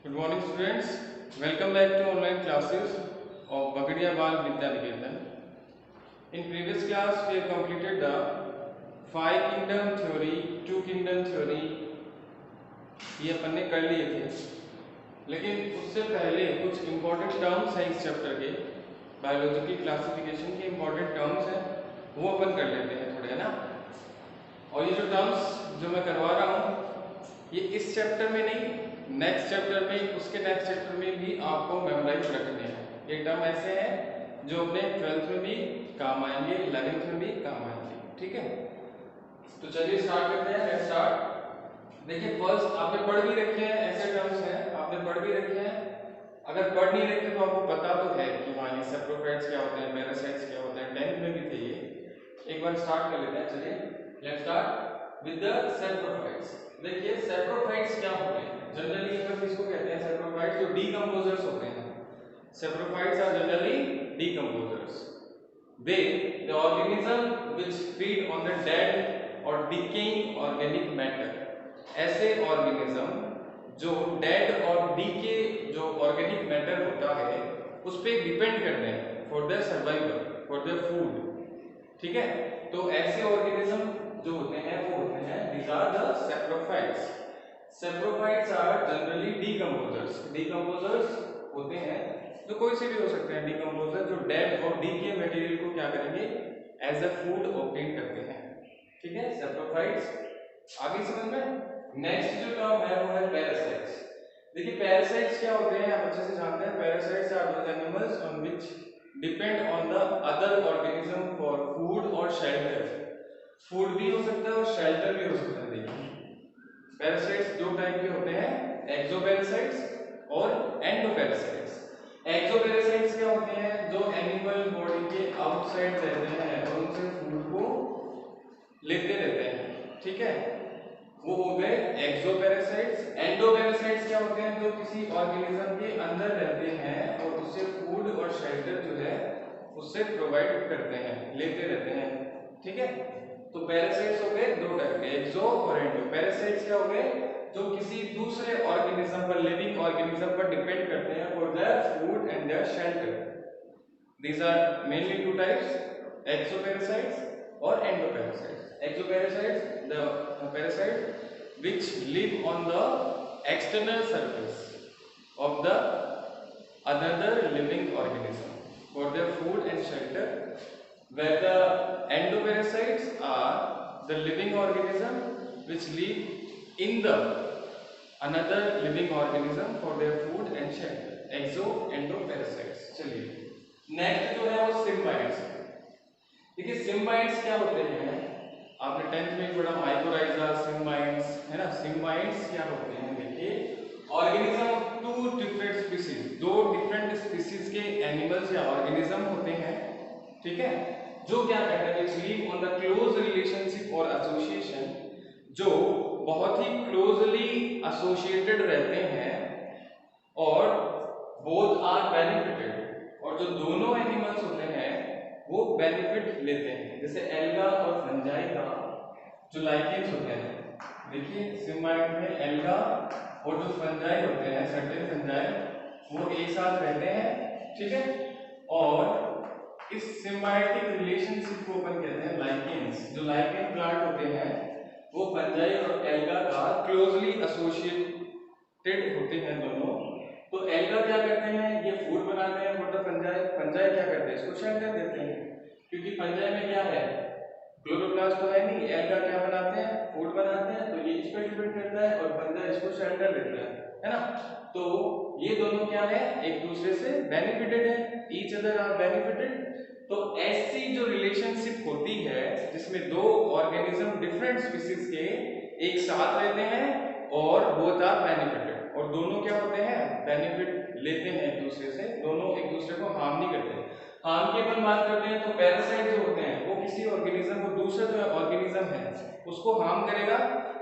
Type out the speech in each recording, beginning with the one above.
Good morning, students. Welcome back to online classes of Bagadiya Bal Vidya Niketan. In previous class, we have completed the five kingdom theory, two kingdom theory. ये अपन ने कर लिए थे, लेकिन उससे पहले कुछ इम्पोर्टेंट टर्म्स हैं इस चैप्टर के, बायोलॉजिकल क्लासिफिकेशन के इम्पोर्टेंट टर्म्स हैं, वो अपन कर लेते हैं थोड़े, है ना। और ये जो टर्म्स जो मैं करवा रहा हूँ, ये इस चैप्टर में नहीं, नेक्स्ट चैप्टर में, उसके नेक्स्ट चैप्टर में भी आपको मेमोराइज रखने हैं। ये टर्म ऐसे हैं जो अपने 12th में भी काम आएंगे, 11th में भी काम आएंगे, ठीक है। तो चलिए स्टार्ट करते हैं। Let's start. देखिए, फर्स्ट आपने पढ़ भी रखे हैं, ऐसे टर्म्स हैं आपने पढ़ भी रखे हैं। अगर पढ़ नहीं रखे तो आपको पता तो है कि हाँ, ये सेप्रोफाइट्स क्या होते हैं, पैरासाइट्स क्या होते हैं, 10th में भी थे ये। एक बार स्टार्ट कर लेते हैं। चलिए let's start with the saprophytes. देखिए, सेप्रोफाइट्स क्या होते हैं? जनरली हम इसको कहते हैं सेप्रोफाइट्स, जो डीकंपोजर्स होते हैं। Saprophytes are generally decomposers. They, the organism which feed on the dead or decaying organic matter. ऐसे ऑर्गेनिज्म जो डेड और डीके जो ऑर्गेनिक मैटर होता है उस पर डिपेंड करते हैं for their survival, for their food, ठीक है। तो ऐसे ऑर्गेनिज्म जो होते हैं वो होते हैं, these are the saprophytes. Saprophytes are generally decomposers. Decomposers होते हैं जो कोई से भी हो सकते हैं, डिकम्पोजर जो डेड और डीके मटेरियल को क्या करेंगे, एज अ फूड ऑब्टेन करते हैं, ठीक है। सेप्रोफाइट्स आगे समझ में। नेक्स्ट जो टर्म है वो है पैरासाइट्स। देखिए, पैरासाइट्स क्या होते हैं आप अच्छे से जानते हैं। Parasites are those animals on which depend on the other organism for food और शेल्टर। फूड भी हो सकता है और शेल्टर भी हो सकता है। देखिए, पैरासाइट्स दो टाइप के होते हैं, एक्सोपैरासाइट्स और एंडोपैरासाइट्स। एक्सोपैरासाइट्स क्या होते हैं? जो एनिमल बॉडी के आउटसाइड रहते हैं और उनसे फूड को लेते रहते हैं, ठीक है, वो हो गए एक्सोपैरासाइट्स। एंडोपैरासाइट्स क्या होते हैं? जो किसी ऑर्गेनिज्म के अंदर रहते हैं और उससे फूड और शेल्टर जो है उससे प्रोवाइड करते हैं, लेते रहते हैं, ठीक है। तो पैरासाइट्स हो गए दो टाइप के, एक्सो और एंडो। पैरासाइट्स क्या हो गए? जो किसी दूसरे ऑर्गेनिज्म पर, लिविंग ऑर्गेनिज्म पर डिपेंड करते हैं for their food and their shelter. These are mainly two types, exoparasites और endoparasites. Exoparasites, the parasites which live on the external surface of the another living organism for their food and shelter, where the endoparasites are the living organism which live in the another living organism for their food and shelter. Exo endoparasites. चलिए next जो है वो सिम्बाइट्स। देखिए, सिम्बाइट्स क्या होते हैं? आपने 10th में पढ़ा माइकोराइजा, सिम्बाइट्स, है ना। सिम्बाइट्स क्या होते हैं? देखिए, organism of two different species, दो डिफरेंट स्पीसीज के एनिमल्स या ऑर्गेनिज्म होते हैं, ठीक है, जो क्या कहते हैं, which live on the close relationship or association, जो बहुत ही क्लोजली एसोसिएटेड रहते हैं और बोथ आर बेनिफिटेड, और जो दोनों एनिमल्स होते हैं वो बेनिफिट लेते हैं। जैसे एल्गा और फंजाई का जो लाइकेंस होते हैं, देखिए सिम्बाइट में एल्गा और जो फंजाई होते हैं, सर्टेन फंजाई, वो एक साथ रहते हैं, ठीक है। और इस सिम्बायोटिक रिलेशनशिप को अपन कहते हैं लाइकेंस। जो लाइकेन प्लांट होते हैं वो फंजाई और एल्गा का क्लोजली एसोसिएटेड होते हैं दोनों। तो एल्गा क्या करते हैं? ये फूड बनाते हैं फॉर द फंजाई। फंजाई क्या करते हैं? इसको शेल्टर देते हैं, क्योंकि फंजाई में क्या है, क्लोरोप्लास्ट तो है नहीं। एल्गा क्या बनाते हैं? फूड बनाते हैं, तो ये इस पर डिपेंड करता है और फंजाई इसको शेल्टर देता है ना। तो ये दोनों क्या है, एक दूसरे से बेनिफिटेड है, ईच अदर आर बेनिफिटेड। तो ऐसी जो रिलेशनशिप होती है जिसमें दो ऑर्गेनिज्म डिफरेंट स्पीसीज के एक साथ रहते हैं और बोथ आर बेनिफिटेड, और दोनों क्या होते हैं, बेनिफिट लेते हैं एक दूसरे से, दोनों एक दूसरे को हार्म नहीं करते। हार्म की अपन बात करते हैं तो पैरासाइट जो होते हैं वो किसी ऑर्गेनिज्म को, दूसरा जो ऑर्गेनिज्म है उसको हार्म करेगा,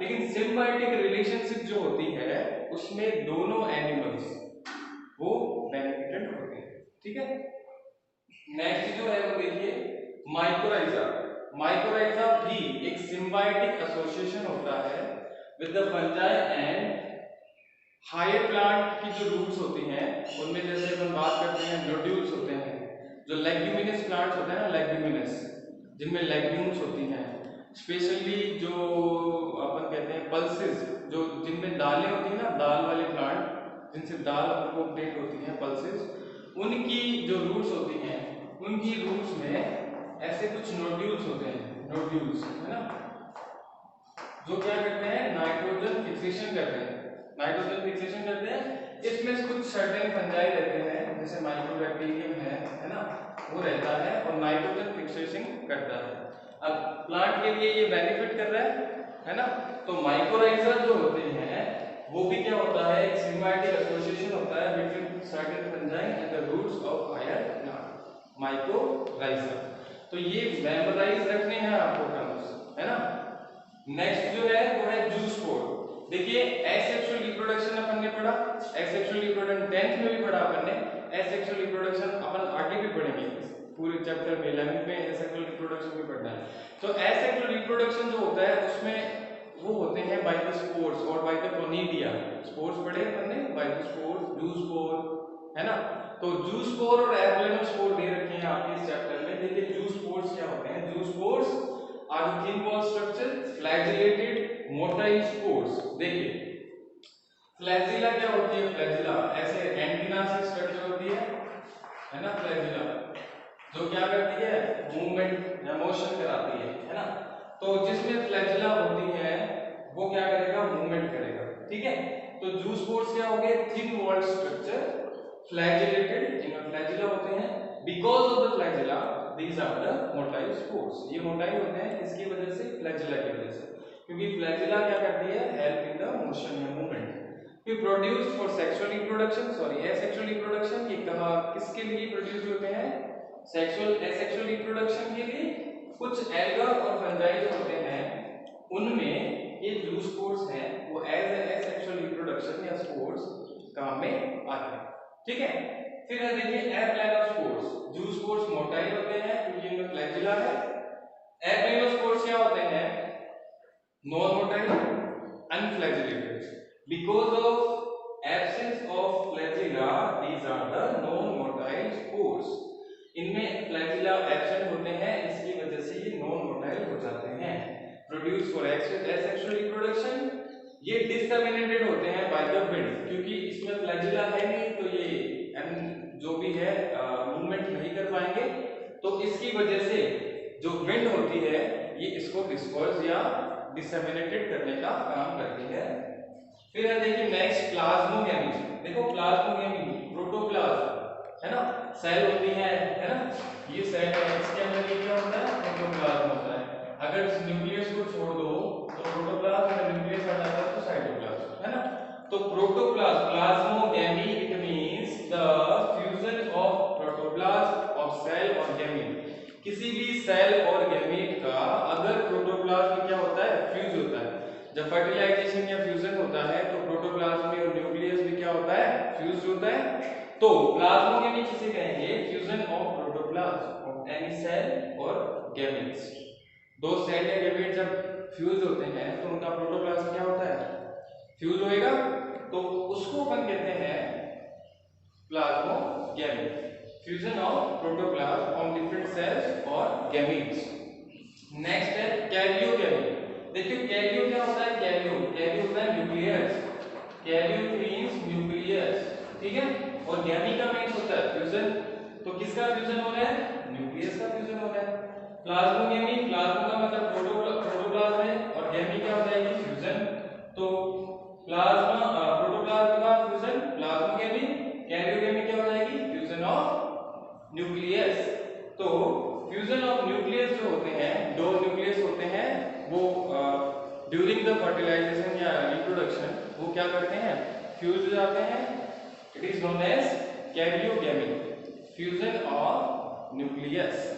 लेकिन सिम्बायोटिक रिलेशनशिप जो होती है उसमें दोनों एनिमल्स वो बेनिफिटेड होते हैं, ठीक है। नेक्स्ट जो है वो देखिए माइकोराइजा। माइकोराइजा भी एक सिम्बायोटिक एसोसिएशन होता है with the fungi and higher plant की जो रूट्स होती हैं उनमें जैसे अपन बात करते हैं नोड्यूल्स होते हैं, जो लेग्यूमिनस प्लांट्स होते हैं ना, लेग्यूमिनस जिनमें लेग्यूम्स होती हैं, स्पेशली जो अपन कहते हैं पल्सेस, जो जिनमें दालें होती हैं ना, दाल वाले प्लांट जिनसे दाल को अपडेट होती है, पल्सेस, उनकी जो रूट्स होती हैं, उनकी रूट्स में ऐसे कुछ नोड्यूल्स होते हैं, नोड्यूल्स है ना, जो क्या करते हैं, नाइट्रोजन फिक्सेशन करते हैं, नाइट्रोजन फिक्सेशन करते हैं। इसमें कुछ सर्टेन फंजाई रहते हैं, जैसे माइक्रोबैक्टीरियम है ना, वो रहता है और नाइट्रोजन फिक्सेशन करता है। अब प्लांट के लिए ये बेनिफिट कर रहा है ना। तो माइकोराइजा जो होते हैं वो भी क्या होता है, एक सिम्बायोटिक एसोसिएशन होता है between certain fungi and the roots of higher plant, mycorrhiza. तो ये मेमोराइज रखने हैं आपको टर्म्स, है ना। नेक्स्ट जो है वो है जूस्पोर। देखिए एसेक्सुअल रिप्रोडक्शन अपन ने पढ़ा, एसेक्सुअल रिप्रोडक्शन 10th में भी पढ़ा अपन ने, एसेक्सुअल रिप्रोडक्शन अपन आगे भी पढ़ेंगे, पूरे चैप्टर में 11th में एसेक्सुअल रिप्रोडक्शन भी पढ़ना है। तो एसेक्सुअल रिप्रोडक्शन जो होता है उसमें वो होते हैं बाय द स्पोर्स और बाय द कोनिडिया। स्पोर्स पढ़े अपन ने, बाय द स्पोर्स, जूस्पोर, है ना। तो जूस्पोर और एप्लेनोस्पोर दे रखे हैं आपके इस चैप्टर में। देखिए जूस्पोर्स क्या होते हैं, zoospores are thin wall structure, flagellated motile spores. देखिए फ्लैजिला क्या होती है, फ्लैजिला ऐसे एंटीना से स्ट्रक्चर होती है ना, फ्लैजिला जो क्या करती है, मूवमेंट या मोशन कराती है ना। तो जिसमें फ्लैजिला होती है वो क्या करेगा, मूवमेंट करेगा, ठीक है। तो जूस्पोर्स क्या हो गए, थिन वॉल्ड स्ट्रक्चर, फ्लैजिलेटेड, इनमें फ्लैजिला होते हैं, because of the flagella these are the motile spores। ये मोटाइल होते हैं किसकी वजह से, फ्लैजिला की वजह से, क्योंकि फ्लैजिला क्या करती है, हेल्प इन द मोशन या मूवमेंट। फिर produced for sexual reproduction, sorry asexual reproduction, ये कहां किसके लिए प्रोड्यूस होते हैं, सेक्सुअल एसेक्सुअल रिप्रोडक्शन के लिए। कुछ एल्गा और फंजाई जो होते हैं उनमें ये जो स्पोर्स हैं वो एज एसेक्सुअल रिप्रोडक्शन या स्पोर्स काम में आते हैं, ठीक है। फिर है देखिए एप्लेनोस्पोर्स, जूस्पोर्स मोटाइल होते हैं क्योंकि इनमें फ्लैजिला है। एप्लेनोस्पोर्स क्या होते हैं, non motile, unflagellated, because of absence of flagella these are the non motile spores. इनमें फ्लैजिला एब्सेंट होते हैं, इसकी वजह से ये नॉन मोटाइल हो जाते हैं। प्रोड्यूस फॉर एसेक्सुअल रिप्रोडक्शन, ये डिससेमिनेटेड होते हैं बाय द विंड, क्योंकि इसमें फ्लैजिला है नहीं तो ये जो भी है मूवमेंट नहीं कर पाएंगे, तो इसकी वजह से जो विंड होती है ये इसको डिस्पर्स या डिससेमिनेटेड करने का काम करती है। फिर है देखिए नेक्स्ट प्लाज्मोगेमी। देखो प्लाज्मोगेमी, प्रोटोप्लाज्म है ना, सेल होती है ना, ये सेल है, इसके अंदर ये क्या होता है, प्रोटोप्लाज्म होता है। अगर इस न्यूक्लियस को छोड़ दो तो प्रोटोप्लाज्म में न्यूक्लियस आ जाता है तो साइटोप्लाज्म, है ना। तो protoplasm, plasmogamy, it means the fusion of protoplasm of cell और गैमीट। किसी भी सेल और गैमीट का अगर प्रोटोप्लाज्म क्या होता है, फ्यूज होता है। जब फर्टिलाइजेशन या फ्यूजन होता है तो प्रोटोप्लाज्म में और न्यूक्लियस भी क्या होता है, फ्यूज होता है। तो प्लाज्मोगेमी किसे कहेंगे, fusion of protoplasm of any cell और गैमीट्स। दो सेल या गैमीट जब फ्यूज होते हैं तो उनका प्रोटोप्लाज्म क्या होता है, फ्यूज होएगा, तो उसको अपन कहते हैं plasmogamy, fusion of protoplasm on different cells और गैमीट्स। नेक्स्ट है कैरियोगेमी। देखिए कैरियो क्या होता है, कैरियो कैरियो होता है न्यूक्लियस, कैरियो मींस न्यूक्लियस, ठीक है। और गैमी का मींस होता है फ्यूजन, तो किसका फ्यूजन हो रहा है, न्यूक्लियस का फ्यूजन हो रहा है। प्लाज्मोगेमी, प्लाज्मा का मतलब प्रोटोप्लाज्म है और गैमी क्या हो जाएगी, फ्यूजन। तो प्लाज्मा प्रोटोप्लाज्म का फ्यूजन प्लाज्मोगेमी, कैरियोगेमी क्या हो जाएगी, फ्यूजन ऑफ न्यूक्लियस। तो फ्यूजन ऑफ न्यूक्लियस जो होते हैं, दो न्यूक्लियस होते हैं, वो ड्यूरिंग द फर्टिलाइजेशन या रिप्रोडक्शन वो क्या करते हैं, फ्यूज हो जाते हैं। It is known as karyogamy, fusion of nucleus,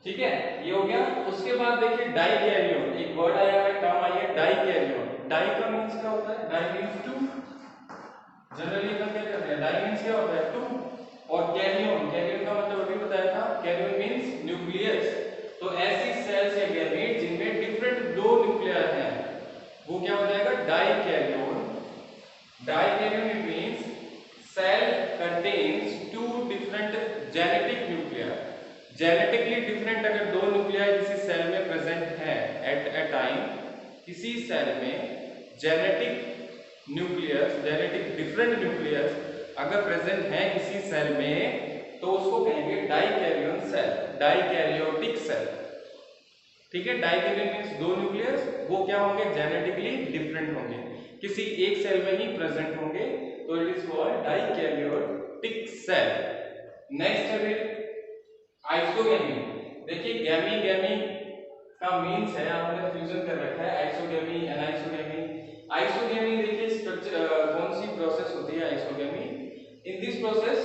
ठीक है। ये हो गया। उसके बाद देखिए डाइकैरियोन, एक वर्ड आया है, टर्म आई है डाइकैरियोन। डाई का मींस क्या होता है, डाई मींस टू, जनरली अपन क्या करते हैं, डाई मींस क्या होता है, टू। और कैरियोन, कैरियोन का मतलब अभी बताया था, कैरियोन मींस न्यूक्लियस। तो ऐसी सेल्स या गैमेट जिनमें डिफरेंट दो न्यूक्लियर हैं वो क्या हो जाएगा, dikaryon. Dikaryon different genetic nuclear, genetically different अगर दो न्यूक्लियाई किसी सेल में प्रेजेंट है एट ए टाइम, किसी सेल में genetic nucleus, genetic different nucleus अगर प्रेजेंट है किसी सेल में, तो उसको कहेंगे डाइकैरियन सेल, डाइकैरियोटिक सेल। ठीक है, डाइकैरियन मींस दो न्यूक्लियस, वो क्या होंगे, जेनेटिकली डिफरेंट होंगे, किसी एक सेल में ही प्रेजेंट होंगे, तो it is called dikaryotic cell. Next है आइसोगैमी। देखिए गैमी, गैमी का मीन्स है, आपने फ्यूजन कर रखा है, आइसोगैमी, एनाइसोगैमी। आइसोगैमी देखिए स्ट्रक्चर कौन सी प्रोसेस होती है isogamy? In this process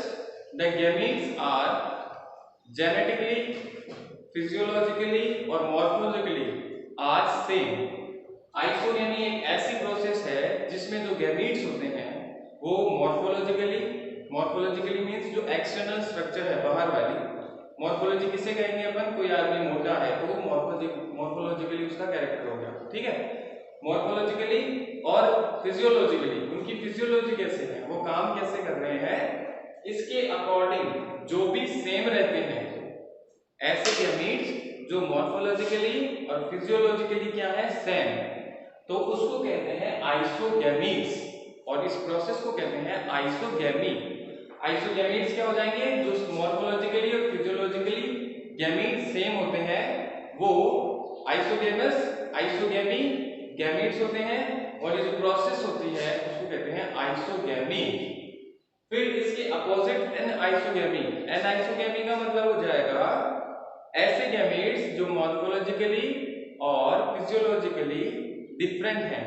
the gametes are genetically, physiologically और मॉर्फोलॉजिकली आर सेम। आइसोगैमी एक ऐसी प्रोसेस है जिसमें जो गैमीट्स होते हैं वो मॉर्फोलॉजिकली, मॉर्फोलॉजिकली मींस जो एक्सटर्नल स्ट्रक्चर है बाहर वाली, मॉर्फोलॉजी किसे कहेंगे अपन, कोई आदमी मोटा है तो वो मॉर्फोलॉजिकली उसका कैरेक्टर हो गया, ठीक है, मॉर्फोलॉजिकली, और फिजियोलॉजिकली उनकी फिजियोलॉजी कैसे है, वो काम कैसे कर रहे हैं, इसके अकॉर्डिंग जो भी सेम रहते हैं ऐसे गैमीट्स जो मॉर्फोलॉजिकली और फिजियोलॉजिकली क्या है, सेम, तो उसको कहते हैं आइसोगैमीट्स, और इस प्रोसेस को कहते हैं आइसोगैमी। आइसोगैमीट्स क्या हो जाएंगे, जो मॉर्फोलॉजिकली और फिजियोलॉजिकली गैमीट्स सेम होते हैं वो आइसोगेमस, आइसोगैमी गैमीट्स होते हैं, और ये जो प्रोसेस होती है उसको कहते हैं आइसोगैमी। फिर इसके opposite anisogamy, anisogamy का मतलब हो जाएगा ऐसे गैमीट्स जो मॉर्फोलॉजिकली और फिजियोलॉजिकली डिफरेंट हैं,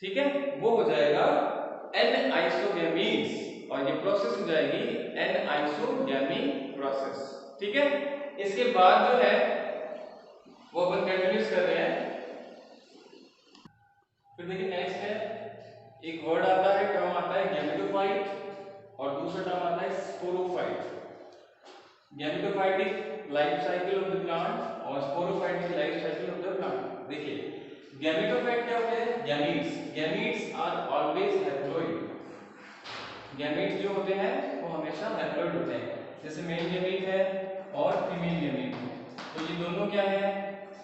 ठीक है, वो हो जाएगा एन आइसोगैमीट्स, और ये प्रोसेस हो जाएगी एन आइसोगैमी प्रोसेस, ठीक है। इसके बाद जो है वो अपन कंटिन्यूस कर रहे हैं। फिर देखिए नेक्स्ट है, एक वर्ड आता है, टर्म आता है गैमेटोफाइट, और दूसरा टर्म आता है sporophyte. Gametophytic life cycle of the plant और sporophytic life cycle of the plant. देखिए गैमेटोफाइट क्या होते हैं, gametes, gametes are always haploid, gametes जो होते हैं वो हमेशा हैप्लॉइड होते हैं, जैसे मेल गैमीट है और फीमेल गैमीट है, तो ये दोनों क्या है,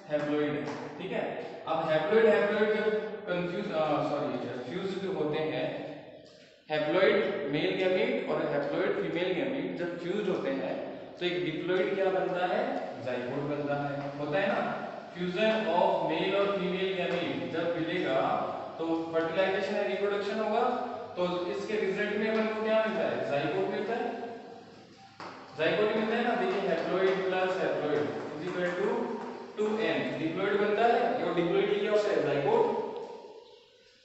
हैप्लॉइड है, ठीक है। अब हैप्लॉइड हैप्लॉइड जब फ्यूज्ड होते हैं, हैप्लॉइड मेल गैमीट और हैप्लॉइड फीमेल गैमीट जब फ्यूज्ड होते हैं तो एक डिप्लॉइड क्या बनता है, जाइगोट बनता है, होता है ना। फ्यूजन ऑफ मेल और फीमेल गैमीट जब मिलेगा तो फर्टिलाइजेशन एंड रिप्रोडक्शन होगा, तो इसके रिजल्ट में अपन को क्या मिलता है, जाइगोट मिलता है, जाइगोट मिलता है ना। देखिए haploid plus haploid is equal to 2n, diploid बनता है, और डिप्लॉइड क्या होता है, जाइगोट।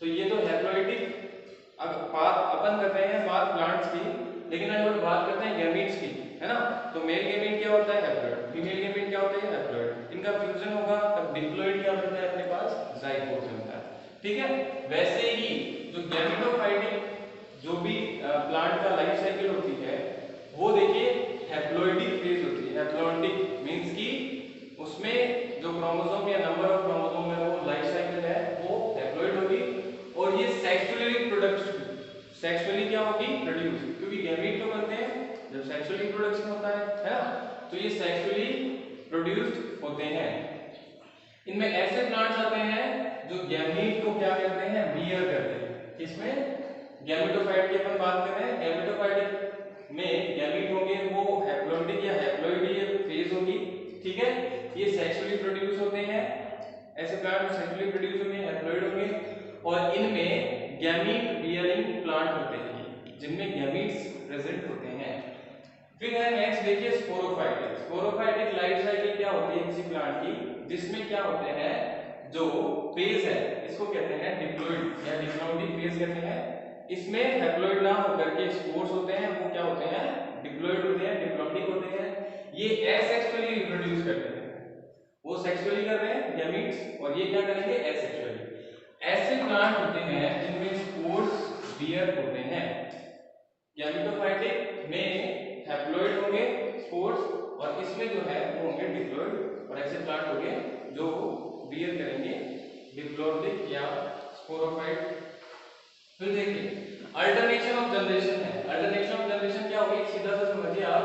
तो ये तो हैप्लॉइडिक, अब बात अपन कर रहे हैं बात प्लांट्स की, लेकिन अगर बात करते हैं गैमीट्स की, है ना, तो मेल गैमीट क्या होता है, हैप्लॉइड, फीमेल गैमीट क्या होता है, हैप्लॉइड, इनका फ्यूजन होगा तब डिप्लॉइड क्या बनता है अपने पास, जाइगोट बनता है, ठीक है। वैसे ही जो गैमेटोफाइटिक जो भी प्लांट का लाइफ साइकिल होती है वो देखिए हैप्लॉइडिक फेज होती है, हैप्लॉइडिक मींस की उसमें जो क्रोमोसोम या नंबर ऑफ क्रोमोसोम में वो लाइफ साइकिल है वो हैप्लॉइड होगी, और ये सेक्सुअली प्रोडक्शन, सेक्सुअली क्या होगी, प्रोड्यूस, क्योंकि गैमीट तो बनते हैं जब सेक्सुअली प्रोडक्शन होता है ना, तो ये सेक्सुअली प्रोड्यूस्ड होते हैं। इनमें ऐसे प्लांट्स आते हैं जो गैमीट को क्या करते हैं, बियर करते हैं, इसमें गैमेटोफाइट की अपन बात कर रहे हैं, गैमेटोफाइट में गैमीट होंगे वो हैप्लॉइडिक या हैप्लॉइड फेज होगी, ठीक है, ये सेक्सुअली प्रोड्यूस होते हैं, ऐसे प्लांट सेक्सुअली प्रोड्यूस होंगे, हैप्लॉइड होंगे, और इनमें गैमीट बियरिंग प्लांट होते हैं जिनमें गैमीट्स प्रेजेंट होते हैं। फिर है नेक्स्ट देखिए स्पोरोफाइटिक, स्पोरोफाइटिक लाइफ साइकिल क्या होती है किसी प्लांट की, जिसमें क्या होते हैं जो फेज है इसको कहते हैं डिप्लॉइड या डिप्लॉइडिक फेज कहते हैं, इसमें हैप्लॉइड ना होकर के स्पोर्स होते हैं वो क्या होते हैं, डिप्लॉइड होते हैं, डिप्लॉइडिक होते हैं, ये एसेक्सुअली रिप्रोड्यूस करते हैं, वो सेक्सुअली कर रहे हैं गैमीट्स, और ये क्या करेंगे, एसेक्सुअली। ऐसे प्लांट होते हैं जिनमें स्पोर्स बियर होते हैं, गैमेटोफाइटिक में हैप्लॉइड होंगे स्पोर्स, और इसमें जो है वो होंगे डिप्लॉइड, और ऐसे प्लांट होंगे जो बियर करेंगे डिप्लॉइडिक या स्पोरोफाइट। फिर देखिए अल्टरनेशन ऑफ जनरेशन है। अल्टरनेशन ऑफ जनरेशन क्या होगी, सीधा सा समझिए आप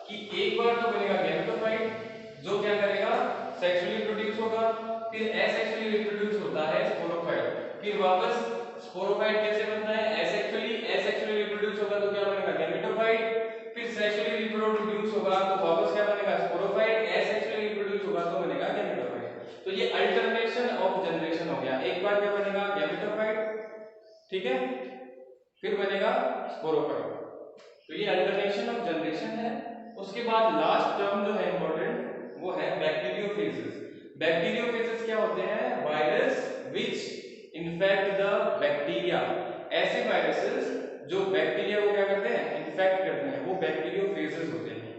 कि एक बार तो बनेगा गैमेटोफाइट जो क्या करेगा, सेक्सुअली प्रोड्यूस होगा, फिर एसेक्सुअली रिप्रोड्यूस होता है स्पोरोफाइट, फिर वापस स्पोरोफाइट कैसे बनता है, एसेक्सुअली रिप्रोड्यूस होगा तो क्या बनेगा गैमेटोफाइट, फिर सेक्सुअली रिप्रोड्यूस होगा तो वापस क्या बनेगा स्पोरोफाइट, एसेक्सुअली रिप्रोड्यूस होगा तो बनेगा गैमेटोफाइट। तो ये अल्टरनेशन ऑफ जनरेशन हो गया। एक बार क्या बनेगा गैमेटोफाइट, ठीक है, फिर बनेगा स्पोरोफाइट। तो ये अल्टरनेशन ऑफ जनरेशन है। उसके बाद लास्ट टर्म जो है इंपॉर्टेंट वो है बैक्टीरियोफेजेस। बैक्टीरियोफेजेस क्या होते हैं, virus which infect the bacteria. ऐसे वायरसेस जो बैक्टीरिया को क्या करते हैं, इन्फेक्ट करते हैं, वो बैक्टीरियोफेजेस होते हैं।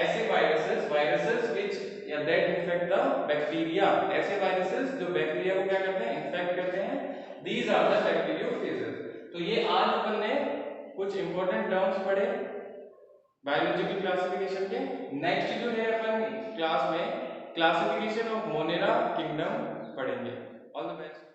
ऐसे वायरसेस विच या दैट इन्फेक्ट द बैक्टीरिया, ऐसे वायरसेस जो बैक्टीरिया को क्या करते हैं, इन्फेक्ट करते हैं, दीज आर द बैक्टीरियोफेजेस। तो ये आज अपन ने कुछ इंपॉर्टेंट टर्म्स पढ़े बायोलॉजिकल क्लासिफिकेशन के। नेक्स्ट जो है अपन क्लास में क्लासिफिकेशन ऑफ मोनेरा किंगडम पढ़ेंगे। All the best.